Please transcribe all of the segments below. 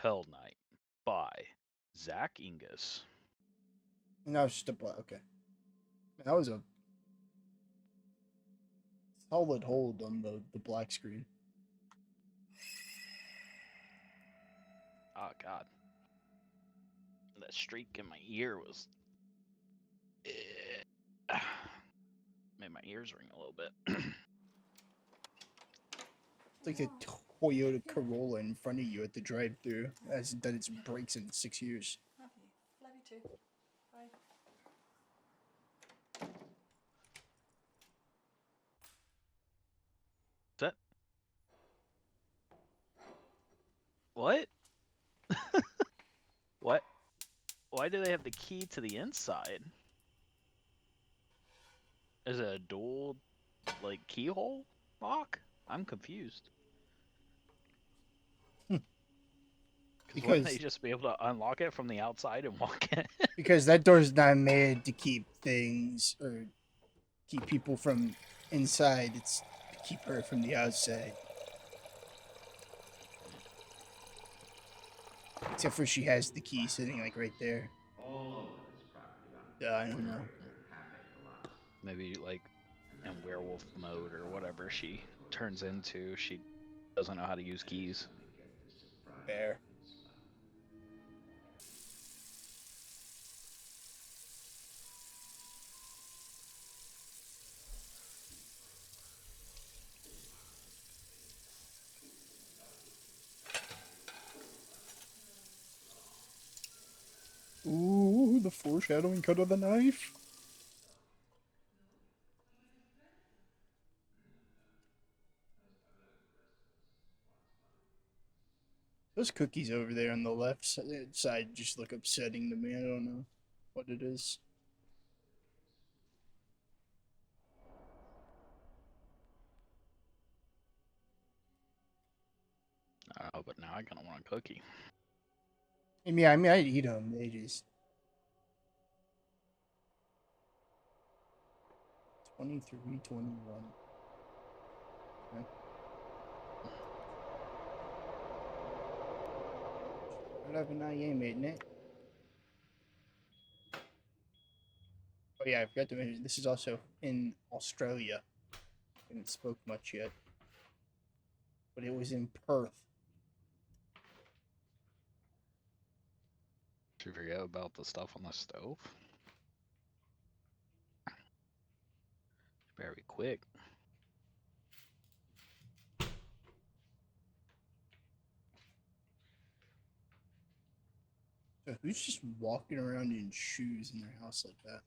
Hellnight by Zach Ingus. And that was just a black. Okay. That was a solid hold on the black screen. Oh god. That streak in my ear was made my ears ring a little bit. It's like a Toyota Corolla in front of you at the drive-thru hasn't done its brakes in 6 years. Love you. Love you too. Bye. That what? What? Why do they have the key to the inside? Is it a dual, like, keyhole lock? I'm confused. Because wouldn't they just be able to unlock it from the outside and walk in? Because that door's not made to keep things or keep people from inside. It's to keep her from the outside. Except for she has the key sitting like right there. I don't know. Maybe like in werewolf mode or whatever she turns into, she doesn't know how to use keys. Fair. Ooh, the foreshadowing cut of the knife. Those cookies over there on the left side just look upsetting to me. I don't know what it is. I don't know, but now I kind of want a cookie. I mean, I'd eat them. They just 23, 21. Okay. I have an IM, ain't it? Oh yeah, I forgot to mention this is also in Australia. I haven't spoke much yet, but it was in Perth. Did you forget about the stuff on the stove? Very quick. So who's just walking around in shoes in their house like that?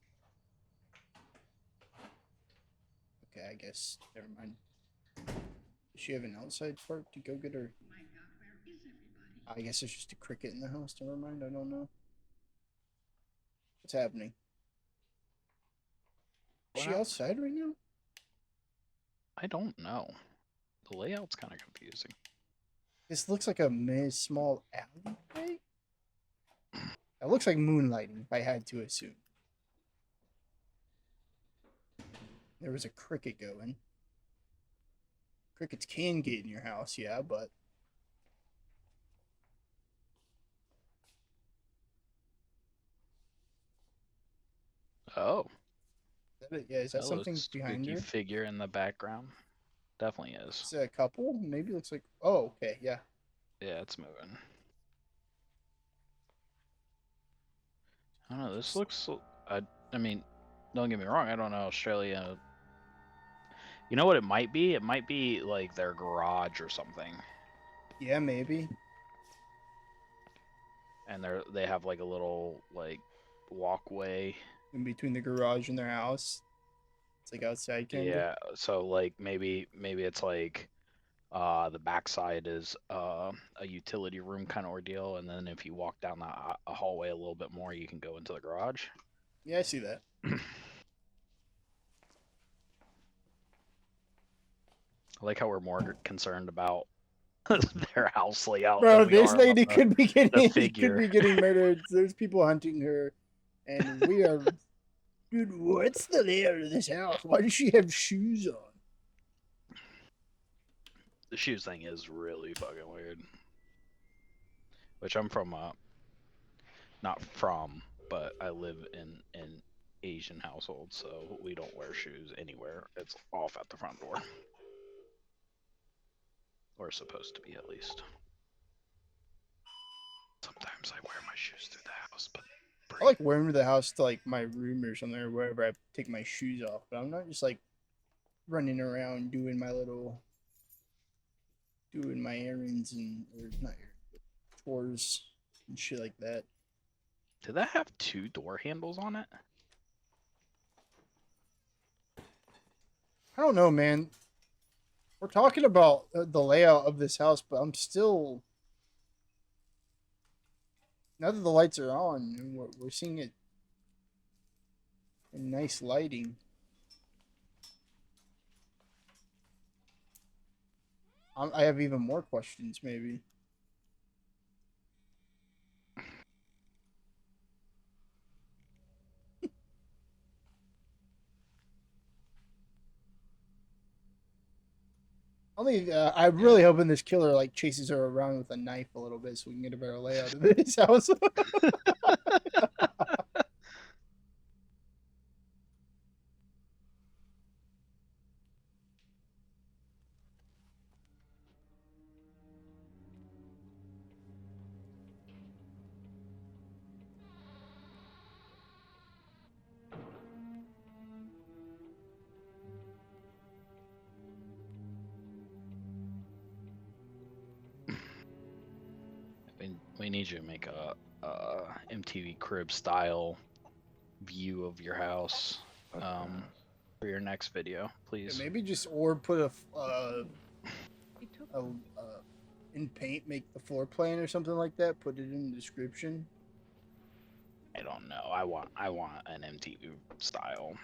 Okay, I guess never mind. Does she have an outside part to go get her? I guess it's just a cricket in the house. Never mind. I don't know. What's happening? Is she outside right now? I don't know. The layout's kind of confusing. This looks like a small alleyway. It looks like moonlighting, if I had to assume. There was a cricket going. Crickets can get in your house, yeah, but... Oh. Is that, yeah, is that something behind her? Figure in the background. Definitely is. It's a couple? Maybe it looks like... Oh, okay, yeah. Yeah, it's moving. I don't know, this looks... I mean, don't get me wrong, I don't know Australia... You know what it might be? It might be, like, their garage or something. Yeah, maybe. And they have, like, a little, like, walkway. In between the garage and their house. It's like outside, kind of. Yeah, so, like, maybe it's, like... the backside is a utility room kind of ordeal, and then if you walk down the hallway a little bit more, you can go into the garage. Yeah, I see that. I like how we're more concerned about their house layout. Bro, this lady could be getting murdered. There's people hunting her, and we are. Dude, what's the layout of this house? Why does she have shoes on? The shoes thing is really fucking weird. which I'm from not from, but I live in an Asian household, so we don't wear shoes anywhere. It's off at the front door. Or supposed to be, at least. Sometimes I wear my shoes through the house, but I like wearing to the house to like my room or something, or wherever I take my shoes off. But I'm not just like running around doing my errands and or not errands, but chores and shit like that. Did that have 2 door handles on it? I don't know, man. We're talking about the layout of this house, but I'm still. Now that the lights are on, and we're seeing it in nice lighting. I have even more questions, maybe. I'm really hoping this killer like chases her around with a knife a little bit so we can get a better layout of this house. We need you to make a MTV Crib style view of your house for your next video, please. Yeah, maybe just or put in paint, make the floor plan or something like that. Put it in the description. I don't know. I want an MTV style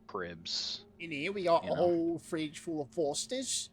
cribs. In here we got a whole fridge full of Fosters.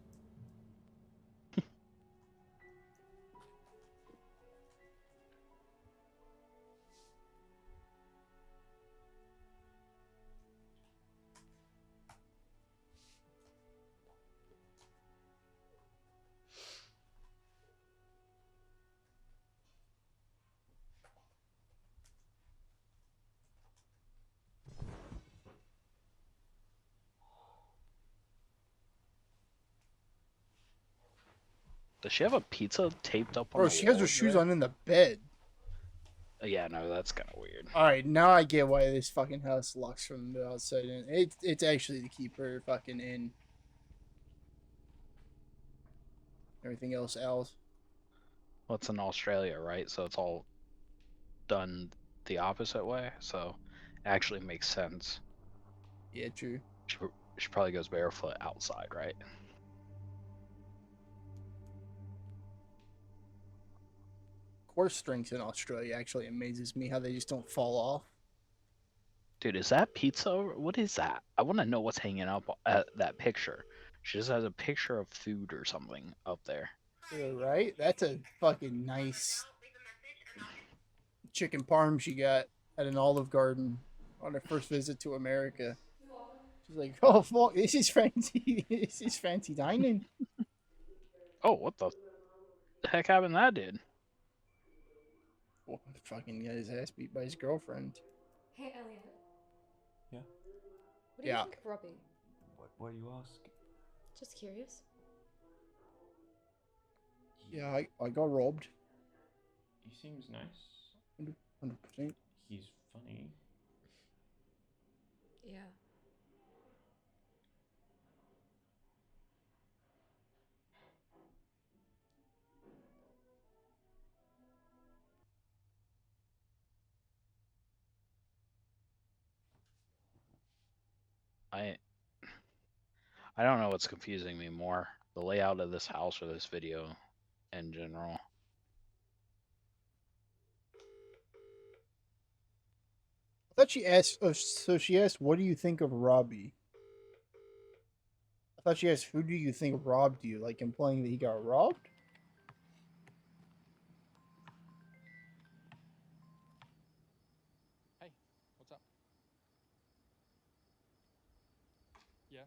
Does she have a pizza taped up on Bro, the she wall has her shoes there? on in the bed. Yeah, no, that's kind of weird. Alright, now I get why this fucking house locks from the outside in. It's actually to keep her fucking in. Everything else out. Well, it's in Australia, right? So it's all done the opposite way. So it actually makes sense. Yeah, true. She probably goes barefoot outside, right? Core strength in Australia actually amazes me how they just don't fall off. Dude, is that pizza? What is that? I want to know what's hanging up at that picture. She just has a picture of food or something up there. Yeah, right? That's a fucking nice chicken parm she got at an Olive Garden on her first visit to America. She's like, "Oh fuck, this is fancy. This is fancy dining." Oh, what the heck happened to that dude? Well, fucking got his ass beat by his girlfriend. Hey, Elliot. Yeah? What do you think of Robbie? What do you ask? Just curious. Yeah, I got robbed. He seems nice. 100%. He's funny. Yeah. I don't know what's confusing me more, the layout of this house or this video in general. I thought she asked. Oh, so she asked, "What do you think of Robbie?" I thought she asked, "Who do you think robbed you?" Like implying that he got robbed. Hey, what's up? Yeah.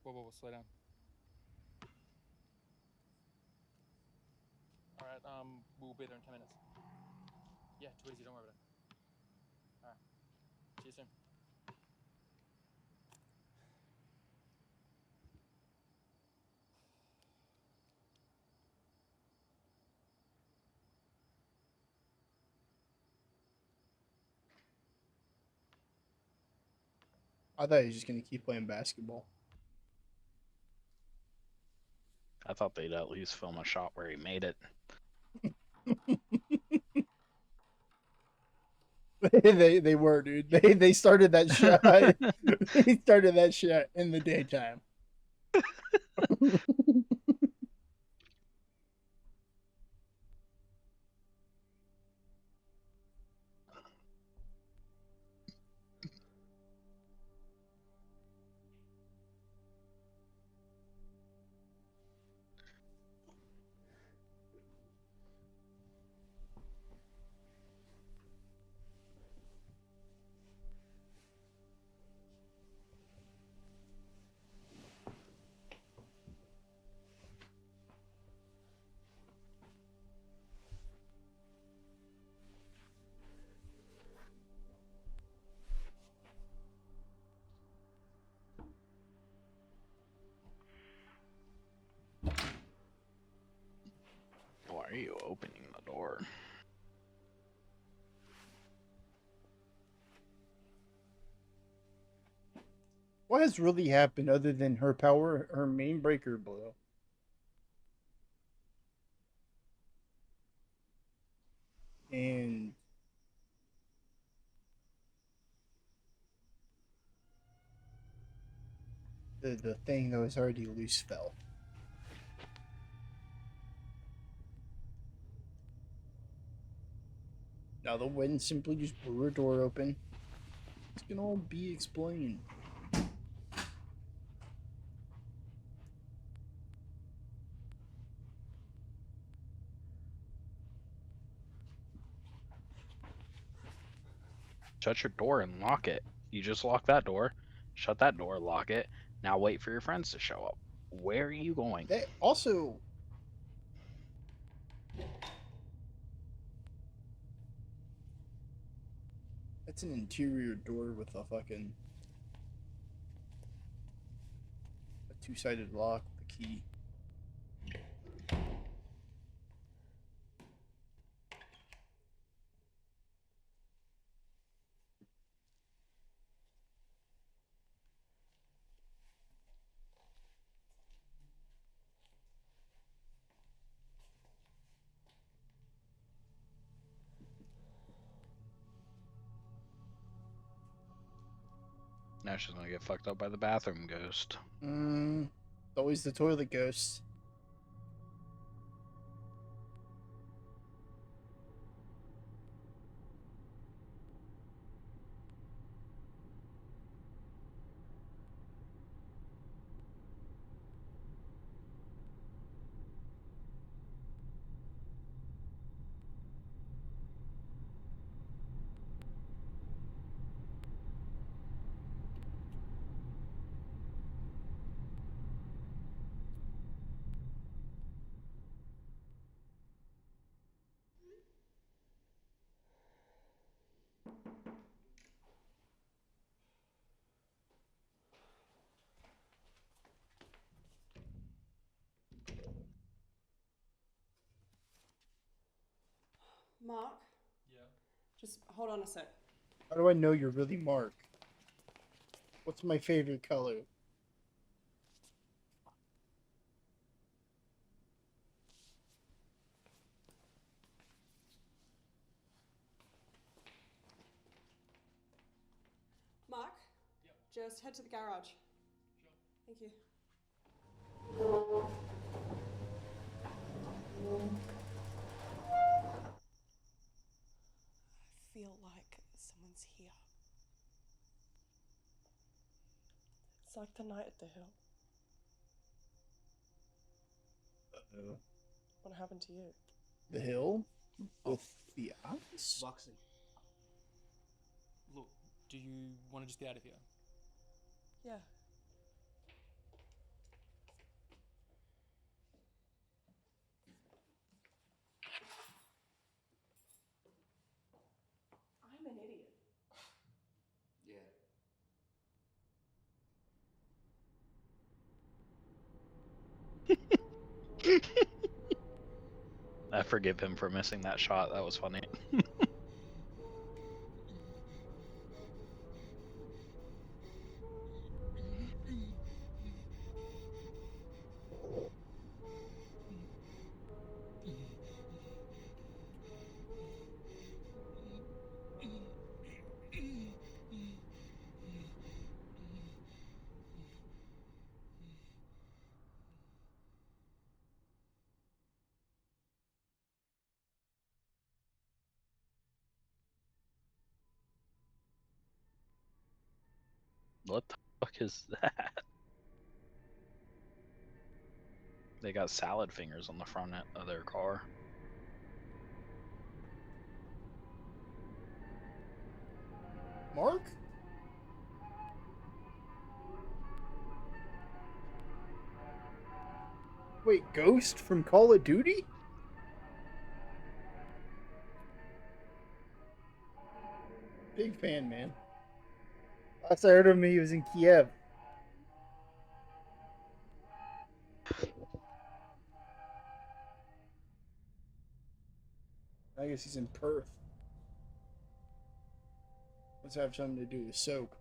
Whoa, slow down. All right. We'll be there in 10 minutes. Yeah, too easy. Don't worry about it. All right. See you soon. I thought he was just gonna keep playing basketball. I thought they'd at least film a shot where he made it. they were, dude. They started that shot. They started that shot in the daytime. Why are you opening the door? What has really happened other than her main breaker blow? And the thing that was already loose fell. Now the wind simply just blew her door open. It's gonna all be explained. Shut your door and lock it. You just lock that door. Shut that door, lock it. Now wait for your friends to show up. Where are you going? They also... That's an interior door with a fucking... a two-sided lock with a key. Now she's gonna get fucked up by the bathroom ghost. It's always the toilet ghost. Mark? Yeah. Just hold on a sec. How do I know you're really Mark? What's my favorite color? Mark? Yep. Just head to the garage. Sure. Thank you. I feel like someone's here. It's like the night at the hill. Uh-oh. What happened to you? The hill? With the eyes? Boxing. Look, do you want to just get out of here? Yeah. forgive him for missing that shot. That was funny. What the fuck is that? They got salad fingers on the front of their car. Mark? Wait, Ghost from Call of Duty? Big fan, man. Last I heard of him, he was in Kiev. I guess he's in Perth. Must have something to do with soap.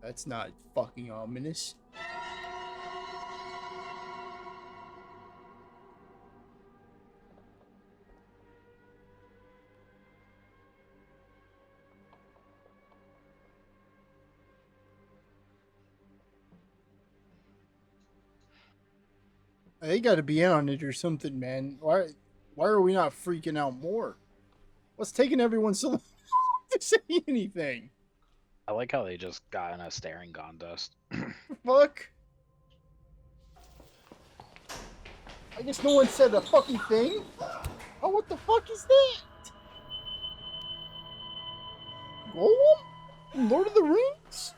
That's not fucking ominous. They got to be in on it or something, man. Why are we not freaking out more? What's taking everyone so long to say anything? I like how they just got in a staring contest. Fuck. I guess no one said a fucking thing. Oh, what the fuck is that? Gollum? From Lord of the Rings?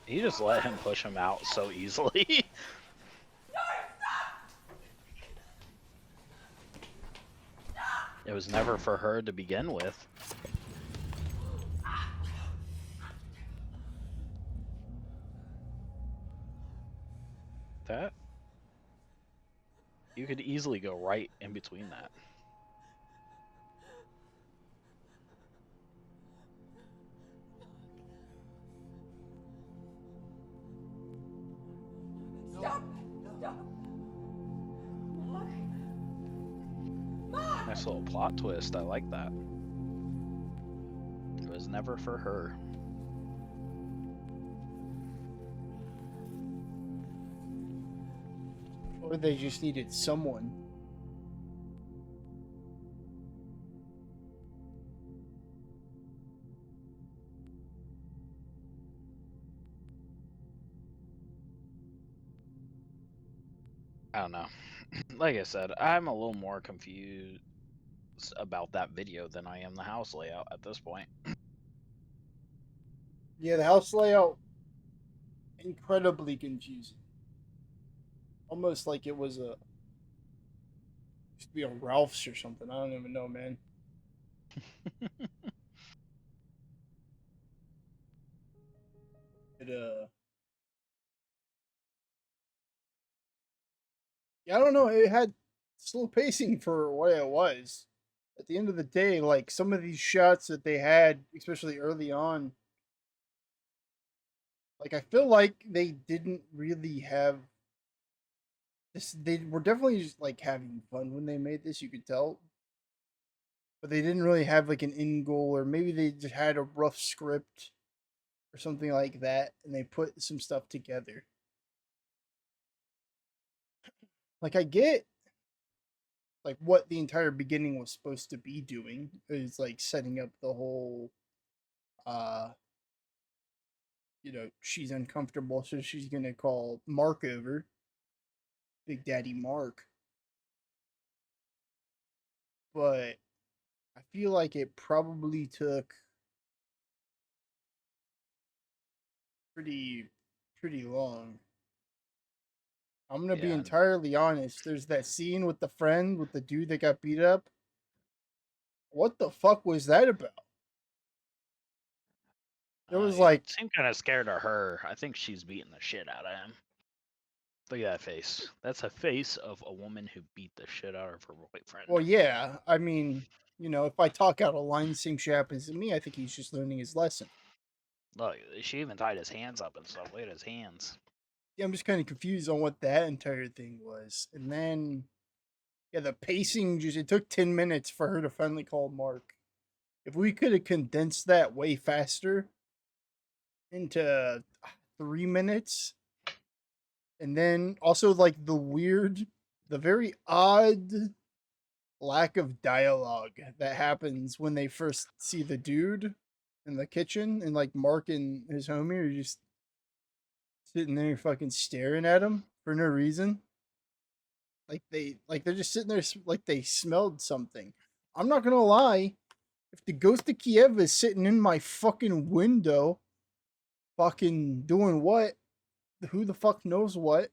He just let him push him out so easily. It was never for her to begin with. That? You could easily go right in between that. Stop! Stop! Nice little plot twist. I like that. It was never for her. Or they just needed someone. I don't know. Like I said, I'm a little more confused about that video than I am the house layout at this point. Yeah, the house layout, incredibly confusing. Almost like it was a used to be a Ralph's or something. I don't even know, man. It yeah, I don't know. It had slow pacing for what it was. At the end of the day, like some of these shots that they had, especially early on, like I feel like they didn't really have this. They were definitely just like having fun when they made this. You could tell, but they didn't really have like an end goal, or maybe they just had a rough script or something like that, and they put some stuff together. Like I get like what the entire beginning was supposed to be doing is like setting up the whole uh she's uncomfortable, so she's gonna call Mark over, Big Daddy Mark. But I feel like it probably took pretty long. I'm gonna be Yeah, entirely honest. There's that scene with the friend with the dude that got beat up. What the fuck was that about? It was he like, seemed kind of scared of her. I think she's beating the shit out of him. Look at that face. That's a face of a woman who beat the shit out of her boyfriend. well, yeah. I mean, if I talk out of line, the same shit happens to me. I think he's just learning his lesson. Look, she even tied his hands up and stuff. Look at his hands. Yeah, I'm just kind of confused on what that entire thing was. And then, yeah, the pacing it took 10 minutes for her to finally call Mark. If we could have condensed that way faster into 3 minutes, and then also like the very odd lack of dialogue that happens when they first see the dude in the kitchen, and like Mark and his homie are just sitting there fucking staring at him for no reason. They're just sitting there like they smelled something. I'm not gonna lie, if the ghost of Kiev is sitting in my fucking window, fucking doing what? Who the fuck knows what?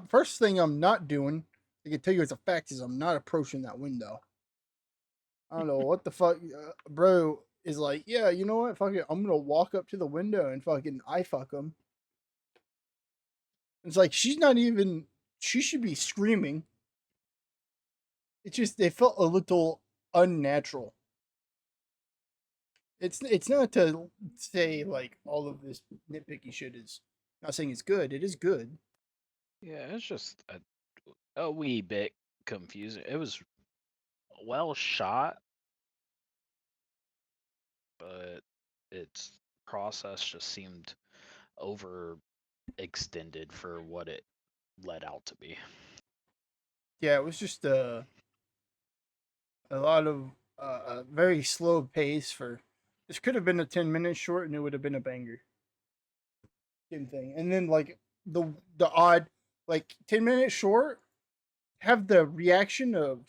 First thing I'm not doing, I can tell you as a fact, is I'm not approaching that window. I don't know what the fuck, bro is like. Yeah, you know what? Fuck it, I'm gonna walk up to the window and fucking I fuck him. It's like she's not even. She should be screaming. It's just they felt a little unnatural. It's not to say like all of this nitpicky shit is. Not saying it's good. It is good. Yeah, it's just a wee bit confusing. It was well shot, but its process just seemed overextended for what it led out to be. Yeah, it was just a lot of a very slow pace for. This could have been a 10 minute short, and it would have been a banger. Same thing, and then like the odd like 10 minute short have the reaction of,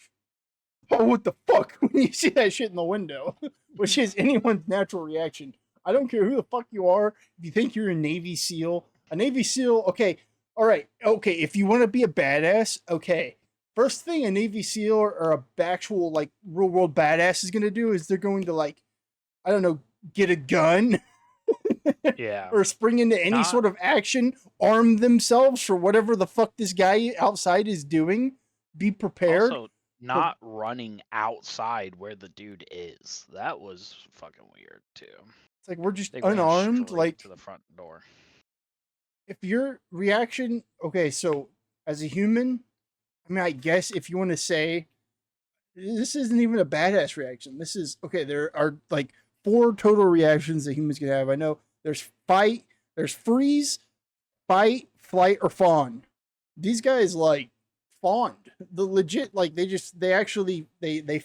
oh, what the fuck, when you see that shit in the window, which is anyone's natural reaction. I don't care who the fuck you are. If you think you're a Navy SEAL, okay, all right, okay. If you want to be a badass, okay. First thing a Navy SEAL or a actual like real world badass is gonna do is they're going to like, I don't know, get a gun. Yeah. Or spring into any sort of action, arm themselves for whatever the fuck this guy outside is doing. Be prepared. Also, not running outside where the dude is. That was fucking weird too. It's like we're just They ran unarmed, straight like to the front door. if your reaction, okay, so as a human, I mean, I guess if you want to say this isn't even a badass reaction. This is okay, there are like 4 total reactions that humans can have. I know there's fight, there's freeze, fight, flight, or fawn. These guys like fawned. The legit like they actually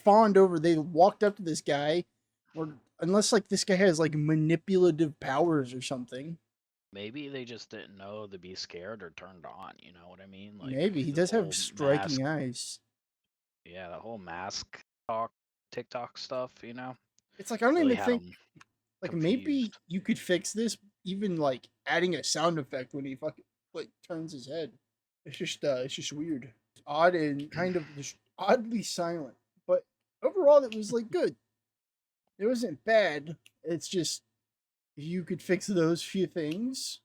fawned over. They walked up to this guy, or unless like this guy has like manipulative powers or something. Maybe they just didn't know to be scared or turned on. You know what I mean? Like Maybe he the does whole have striking mask, eyes. yeah, the whole mask talk, TikTok stuff. You know, It's like I don't really even had think them like maybe confused. you could fix this even like adding a sound effect when he fucking like turns his head. It's just weird. It's odd and kind of just oddly silent. But overall it was like good. It wasn't bad. It's just you could fix those few things,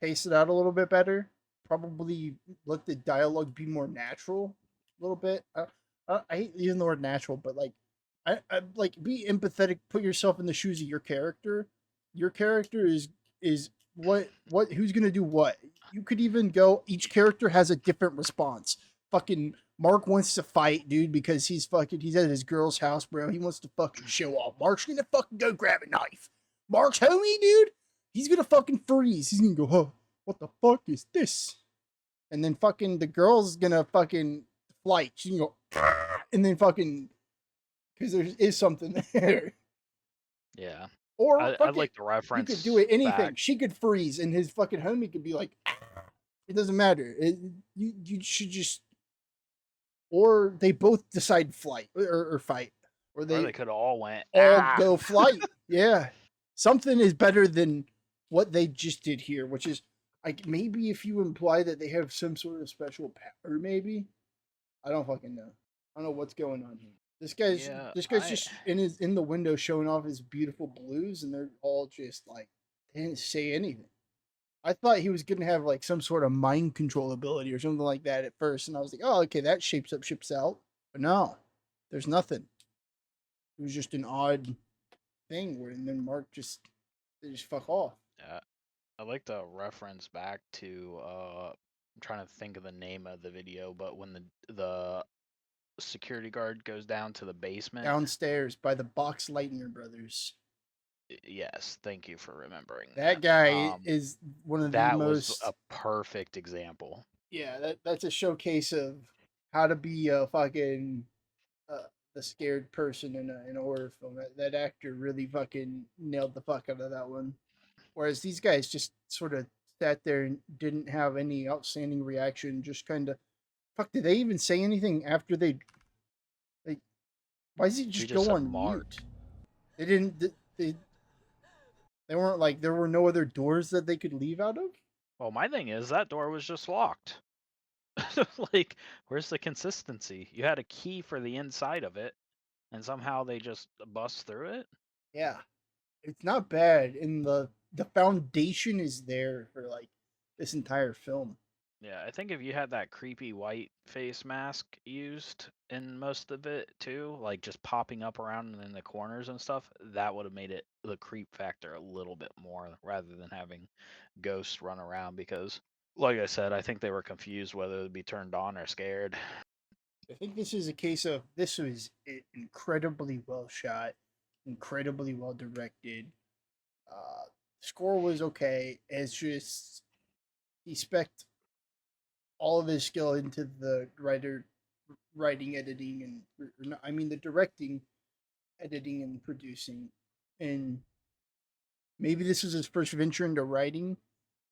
pace it out a little bit better, probably let the dialogue be more natural a little bit. I hate using the word natural, but like I like be empathetic. Put yourself in the shoes of your character. Your character is what who's gonna do what. You could even go. Each character has a different response. Fucking Mark wants to fight, dude, because he's at his girl's house, bro. He wants to fucking show off. Mark's gonna fucking go grab a knife. Mark's homie, dude. He's gonna fucking freeze. He's gonna go, huh? What the fuck is this? And then fucking the girl's gonna fucking flight. She's gonna go, and then fucking because there is something there. Yeah. Or I'd like to you reference. could do it anything. Back. She could freeze, and his fucking homie could be like, it doesn't matter. You should just or they both decide flight or fight, or Or they they could have all went, all ah! go flight. Yeah, something is better than what they just did here, which is like maybe if you imply that they have some sort of special power, maybe I don't fucking know. I don't know what's going on here. Yeah, This guy's just in the window showing off his beautiful blues, and they're all just like they didn't say anything. I thought he was gonna have like some sort of mind control ability or something like that at first, and I was like, oh, okay, that shapes up, ships out. But no, there's nothing. It was just an odd thing where, and then Mark just they just fuck off. Yeah, I like to reference back to I'm trying to think of the name of the video, but when the security guard goes down to the basement. Downstairs by the Box Lightner brothers. Yes, thank you for remembering that. Guy is one of the that most. was a perfect example. Yeah, that's a showcase of how to be a fucking the scared person in a horror film. That actor really fucking nailed the fuck out of that one. Whereas these guys just sort of sat there and didn't have any outstanding reaction. Just kind of fuck. Did they even say anything after they? Like, why does he just go on mute? They didn't. They weren't like there were no other doors that they could leave out of. Well, my thing is that door was just locked. Like, where's the consistency? You had a key for the inside of it, and somehow they just bust through it. Yeah, it's not bad, and the foundation is there for like this entire film. Yeah, I think if you had that creepy white face mask used in most of it too, like just popping up around in the corners and stuff, that would have made it the creep factor a little bit more rather than having ghosts run around because like I said, I think they were confused whether to be turned on or scared. I think this is a case of this was incredibly well shot, incredibly well directed. Score was okay. It's just he specced all of his skill into the writing, editing, and I mean the directing, editing, and producing. And maybe this was his first venture into writing,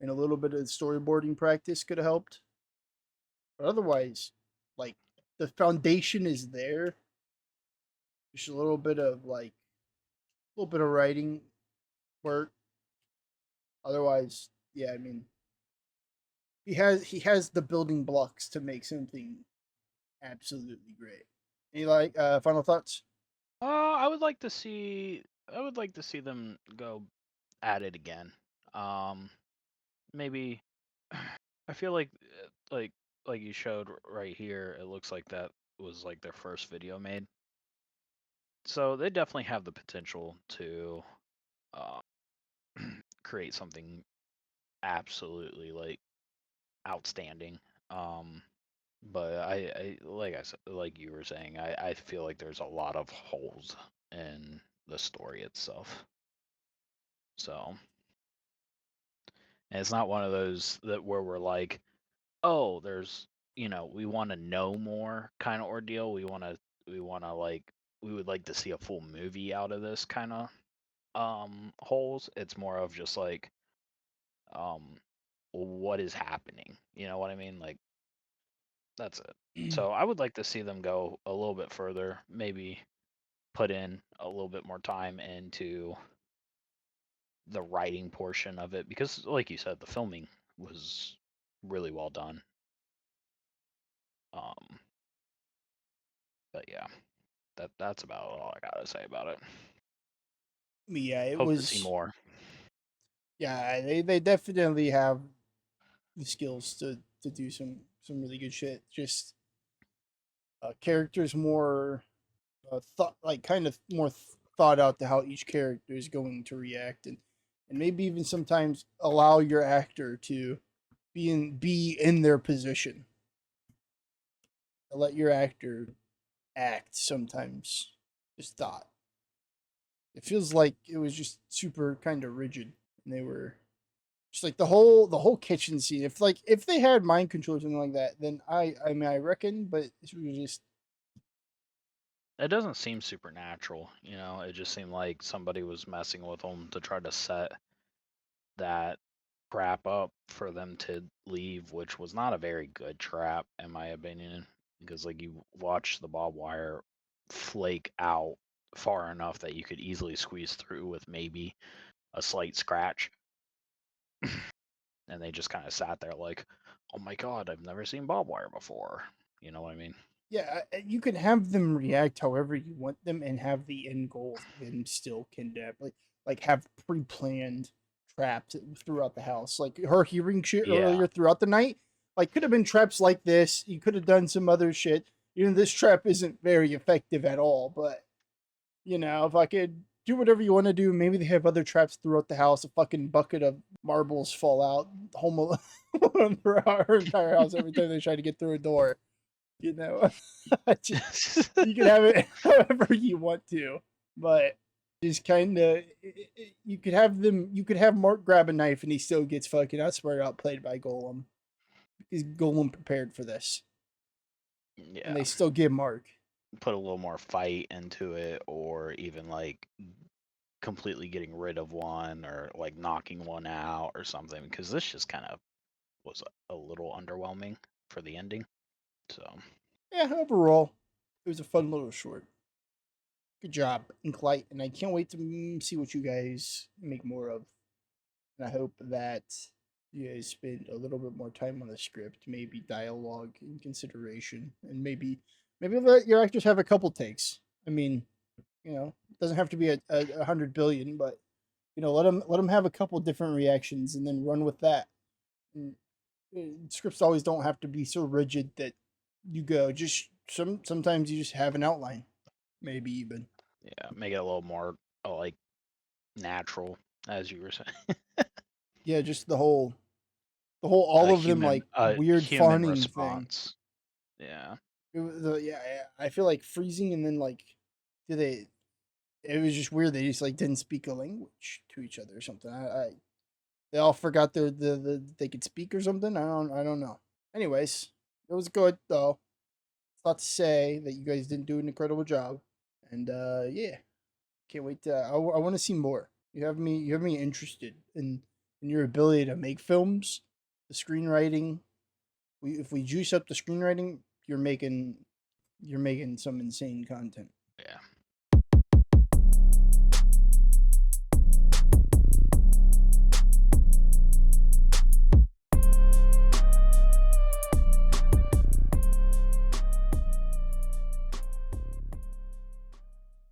and a little bit of storyboarding practice could have helped. But otherwise, like the foundation is there. Just a little bit of writing work. Otherwise, yeah, I mean, he has the building blocks to make something absolutely great. Any final thoughts? I would like to see them go at it again. Maybe I feel like like you showed right here, it looks like that was like their first video made. So they definitely have the potential to uh, create something absolutely like outstanding. But like I said, like you were saying, I feel like there's a lot of holes in the story itself. So, and it's not one of those that where we're like, oh, there's we want to know more kind of ordeal. We want to like we would like to see a full movie out of this kind of holes. It's more of just like um what is happening. You know what I mean? Like that's it. So I would like to see them go a little bit further, maybe put in a little bit more time into the writing portion of it because like you said, the filming was really well done. Um but yeah, that's about all I gotta say about it. Yeah, it Hope was. To see more. Yeah, they definitely have the skills to do some really good shit. Just characters more thought like kind of more thought out to how each character is going to react, and maybe even sometimes allow your actor to be in their position. Let your actor act sometimes. Just thought. It feels like it was just super kind of rigid, and they were just like the whole kitchen scene. If they had mind control or something like that, then I mean I reckon, but it was just It doesn't seem supernatural, it just seemed like somebody was messing with them to try to set that trap up for them to leave, which was not a very good trap in my opinion. because like you watch the barbed wire flake out far enough that you could easily squeeze through with maybe a slight scratch. And they just kind of sat there like, oh my god, I've never seen barbed wire before. You know what I mean? Yeah, you can have them react however you want them and have the end goal of them still kidnap. Like have pre-planned traps throughout the house. Like her hearing shit Yeah. earlier throughout the night. Like could have been traps like this. You could have done some other shit. This trap isn't very effective at all, but if I could do whatever you want to do, maybe they have other traps throughout the house. A fucking bucket of marbles fall out home alone throughout her entire house every time they try to get through a door. You can have it however you want to, but just kind of you could have Mark grab a knife and he still gets fucking outsmarted, outplayed by Gollum because Gollum prepared for this, Yeah. and they still give Mark. Put a little more fight into it, or even like completely getting rid of one, or like knocking one out or something, because this just kind of was a little underwhelming for the ending. So yeah, overall, it was a fun little short. Good job, Inklight, and I can't wait to see what you guys make more of. And I hope that you guys spend a little bit more time on the script, maybe dialogue in consideration, and maybe let your actors have a couple takes. I mean, it doesn't have to be a 100 billion, but let them have a couple different reactions and then run with that. And, scripts always don't have to be so rigid that you go just sometimes you just have an outline, maybe even. yeah, make it a little more like natural, as you were saying. Yeah, just the whole all of them like weird human fawning response. thing. Yeah. I feel like freezing and then like it was just weird. They just like didn't speak a language to each other or something. They all forgot they could speak or something. I don't know. Anyways, it was good though. It's not to say that you guys didn't do an incredible job. And yeah, can't wait to. I want to see more. You have me interested in your ability to make films, the screenwriting. If we juice up the screenwriting, you're making some insane content. Yeah.